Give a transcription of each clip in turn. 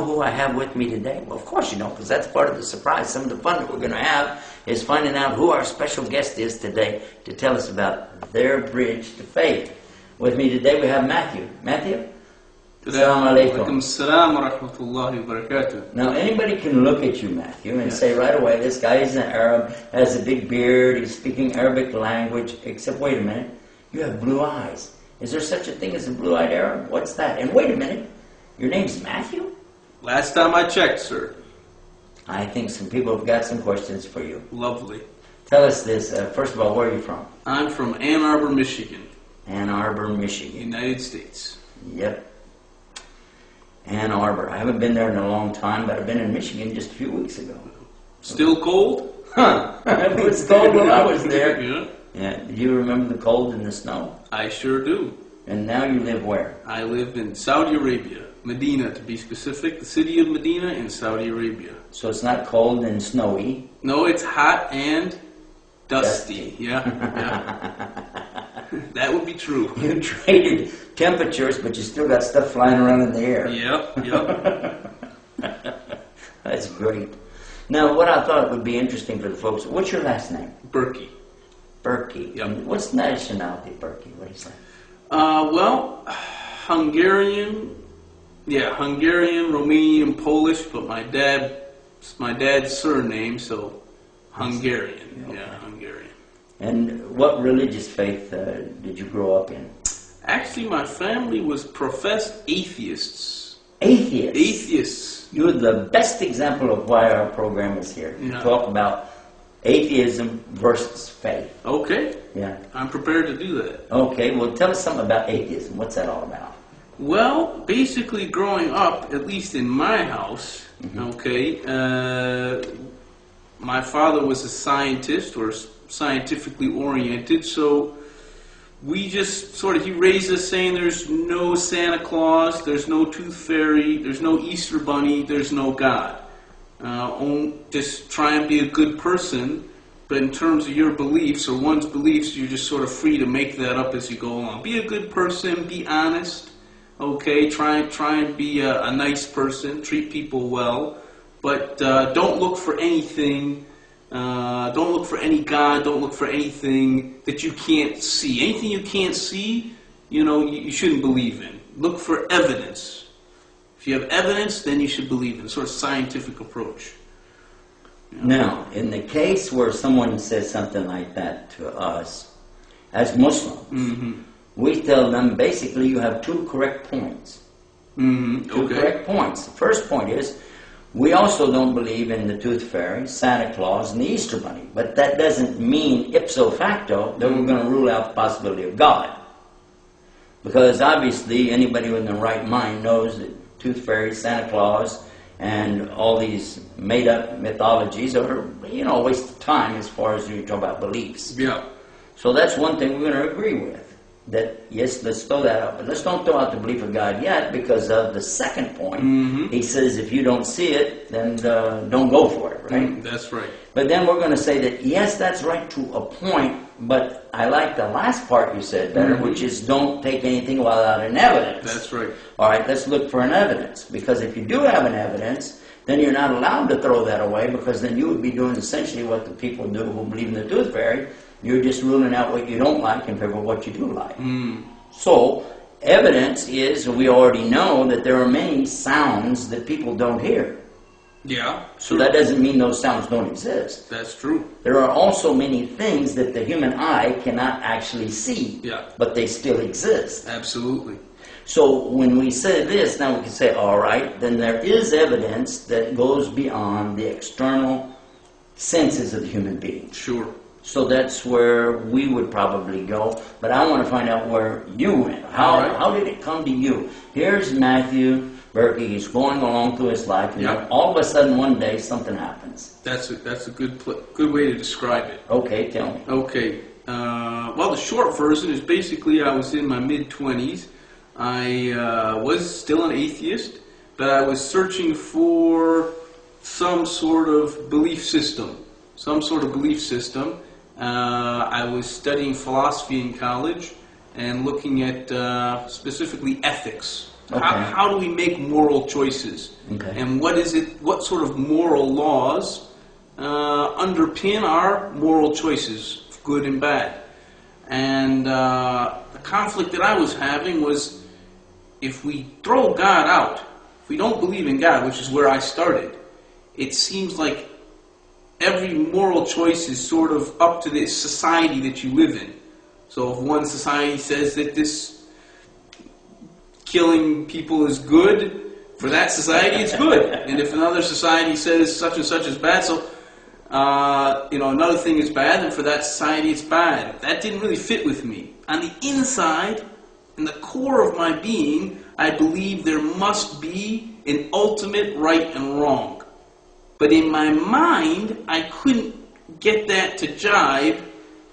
know who I have with me today? Well, of course you don't, because that's part of the surprise. Some of the fun that we're going to have is finding out who our special guest is today to tell us about their bridge to faith. With me today we have Matthew. Matthew? Assalamu alaikum. Assalam wa rahmatullahi wa barakatuh. Now, anybody can look at you, Matthew, and say right away, this guy is an Arab, has a big beard, he's speaking Arabic language, except, wait a minute, you have blue eyes. Is there such a thing as a blue-eyed Arab? What's that? And wait a minute, your name's Matthew? Last time I checked, sir. I think some people have got some questions for you. Lovely. Tell us this, first of all, where are you from? I'm from Ann Arbor, Michigan. Ann Arbor, Michigan. United States. Yep. Ann Arbor. I haven't been there in a long time, but I've been in Michigan just a few weeks ago. Still cold? Huh. It was cold when I was there. Yeah. Yeah. Do you remember the cold and the snow? I sure do. And now you live where? I live in Saudi Arabia. Medina, to be specific. The city of Medina in Saudi Arabia. So it's not cold and snowy? No, it's hot and dusty. Yeah. That would be true. You traded temperatures, but you still got stuff flying around in the air. Yep. That's great. Now, what I thought would be interesting for the folks, what's your last name? Berkey. Berkey. Yep. And what's nationality, Berkey? What do you say? Well, Hungarian, Hungarian, Romanian, Polish, but my dad's surname, so Hungarian. Okay. Yeah, Hungarian. And what religious faith did you grow up in? Actually, my family was professed atheists. Atheists? Atheists. You're the best example of why our program is here. Yeah. To talk about atheism versus faith. Okay. Yeah. I'm prepared to do that. Okay, well tell us something about atheism. What's that all about? Well, basically growing up, at least in my house, my father was a scientist or scientifically oriented, so we just he raised us saying there's no Santa Claus, there's no Tooth Fairy, there's no Easter Bunny, there's no God. Just try and be a good person, but in terms of your beliefs or one's beliefs, you're just sort of free to make that up as you go along. Be a good person, be honest, okay, try and be a nice person, treat people well, but don't look for anything. Don't look for any God, don't look for anything that you can't see. Anything you can't see, you shouldn't believe in. Look for evidence. If you have evidence, then you should believe in. Sort of scientific approach. Now, in the case where someone says something like that to us, as Muslims, we tell them basically you have two correct points. Two correct points. The first point is, we also don't believe in the Tooth Fairy, Santa Claus, and the Easter Bunny. But that doesn't mean ipso facto that we're going to rule out the possibility of God. Because obviously anybody with the right mind knows that Tooth Fairy, Santa Claus, and all these made-up mythologies are, a waste of time as far as you talk about beliefs. Yeah. So that's one thing we're going to agree with. That, yes, let's throw that out. But let's don't throw out the belief of God yet, because of the second point. He says if you don't see it, then don't go for it, right? That's right. But then we're going to say that, yes, that's right to a point, but I like the last part you said better, which is don't take anything without an evidence. That's right. All right, let's look for an evidence. Because if you do have an evidence, then you're not allowed to throw that away, because then you would be doing essentially what the people do who believe in the Tooth Fairy. You're just ruling out what you don't like in favor of what you do like. So, evidence is, we already know that there are many sounds that people don't hear. Yeah. So that doesn't mean those sounds don't exist. That's true. There are also many things that the human eye cannot actually see, but they still exist. Absolutely. So when we say this, now we can say, all right, then there is evidence that goes beyond the external senses of the human being. Sure. So that's where we would probably go. But I want to find out where you went. How did it come to you? Here's Matthew Berkey. He's going along through his life, and then all of a sudden one day something happens. That's a good way to describe it. Okay, tell me. Okay. Well, the short version is basically I was in my mid-20s. I was still an atheist, but I was searching for some sort of belief system. I was studying philosophy in college and looking at specifically ethics. Okay. How do we make moral choices? Okay. And what sort of moral laws underpin our moral choices, good and bad? And the conflict that I was having was, if we throw God out, if we don't believe in God, which is where I started, it seems like every moral choice is sort of up to the society that you live in. So if one society says that this killing people is good, for that society it's good. And if another society says such and such is bad, so another thing is bad, and for that society it's bad. That didn't really fit with me. On the inside, in the core of my being, I believe there must be an ultimate right and wrong. But in my mind, I couldn't get that to jive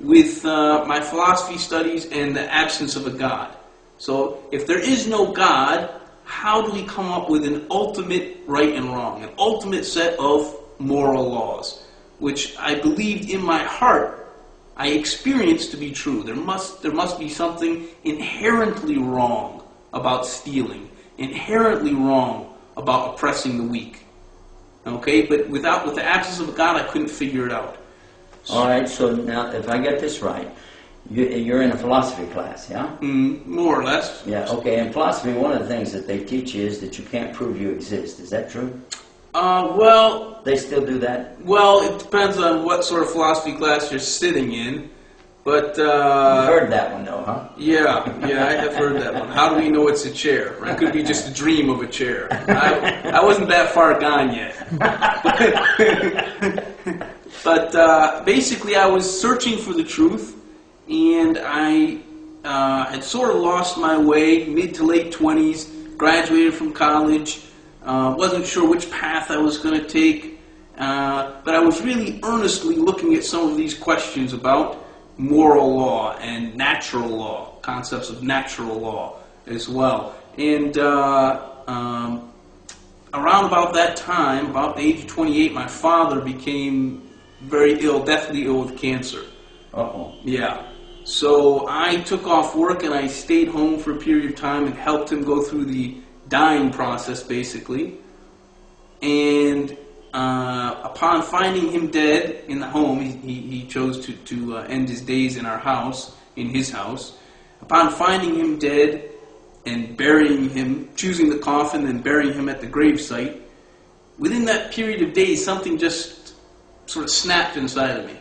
with my philosophy studies and the absence of a God. So if there is no God, how do we come up with an ultimate right and wrong, an ultimate set of moral laws, which I believed in my heart I experienced to be true. There must be something inherently wrong about stealing, inherently wrong about oppressing the weak. Okay, but with the absence of a God, I couldn't figure it out. All right, so now if I get this right, you're in a philosophy class, yeah? More or less. Yeah, okay. In philosophy, one of the things that they teach you is that you can't prove you exist. Is that true? Well... They still do that? Well, it depends on what sort of philosophy class you're sitting in. But, You've heard that one, though, huh? Yeah, I have heard that one. How do we know it's a chair? It could be just a dream of a chair. I wasn't that far gone yet. But basically, I was searching for the truth, and I had sort of lost my way, mid to late 20s, graduated from college, wasn't sure which path I was going to take, but I was really earnestly looking at some of these questions about moral law and natural law, concepts of natural law as well. And around about that time, about the age of 28, my father became very ill, deathly ill with cancer. Uh-oh. Yeah. So I took off work and I stayed home for a period of time and helped him go through the dying process, basically. And upon finding him dead in the home, he chose to end his days in our house, in his house. Upon finding him dead and burying him, choosing the coffin and burying him at the gravesite, within that period of days, something just sort of snapped inside of me.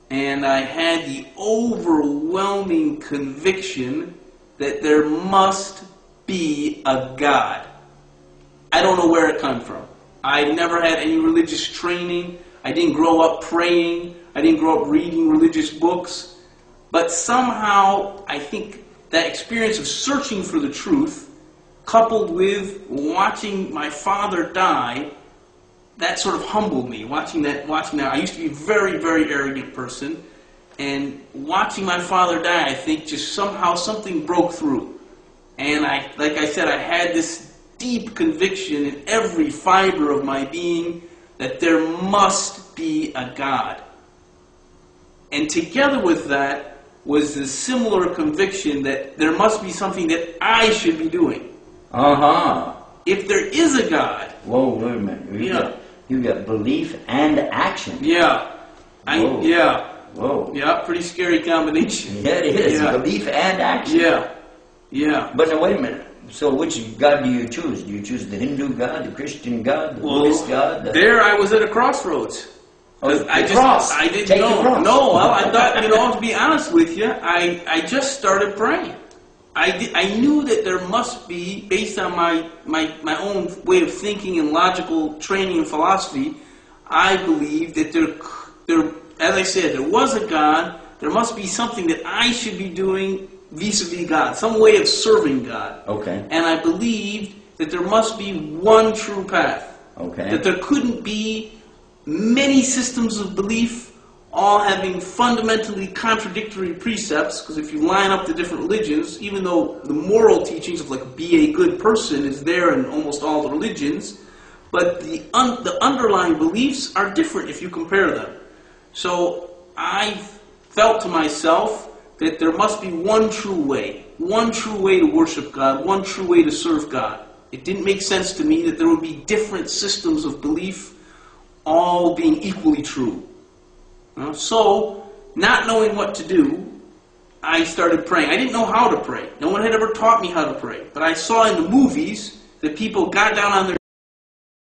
And I had the overwhelming conviction that there must be a God. I don't know where it came from. I never had any religious training. I didn't grow up praying. I didn't grow up reading religious books. But somehow, I think that experience of searching for the truth, coupled with watching my father die, that sort of humbled me. Watching that, I used to be a very, very arrogant person, and watching my father die, I think just somehow something broke through. And like I said, I had this deep conviction in every fiber of my being that there must be a God. And together with that was the similar conviction that there must be something that I should be doing. Uh-huh. If there is a God... Whoa, wait a minute. You got belief and action. Yeah. Whoa. Whoa. Yeah, pretty scary combination. Yeah, it is. Yeah. Belief and action. Yeah. But now, wait a minute. So which God do you choose? Do you choose the Hindu God, the Christian God, the Buddhist God? There I was at a crossroads. I didn't Take know. the cross. No, well, I thought, to be honest with you, I just started praying. I knew that there must be, based on my own way of thinking and logical training and philosophy, I believed that there, as I said, there was a God. There must be something that I should be doing vis-a-vis God, some way of serving God. Okay. And I believed that there must be one true path. Okay. That there couldn't be many systems of belief, all having fundamentally contradictory precepts, because if you line up the different religions, even though the moral teachings of like be a good person is there in almost all the religions, but the underlying beliefs are different if you compare them. So I felt to myself that there must be one true way, one true way to worship God, one true way to serve God. It didn't make sense to me that there would be different systems of belief all being equally true. So, not knowing what to do, I started praying. I didn't know how to pray. No one had ever taught me how to pray. But I saw in the movies that people got down on their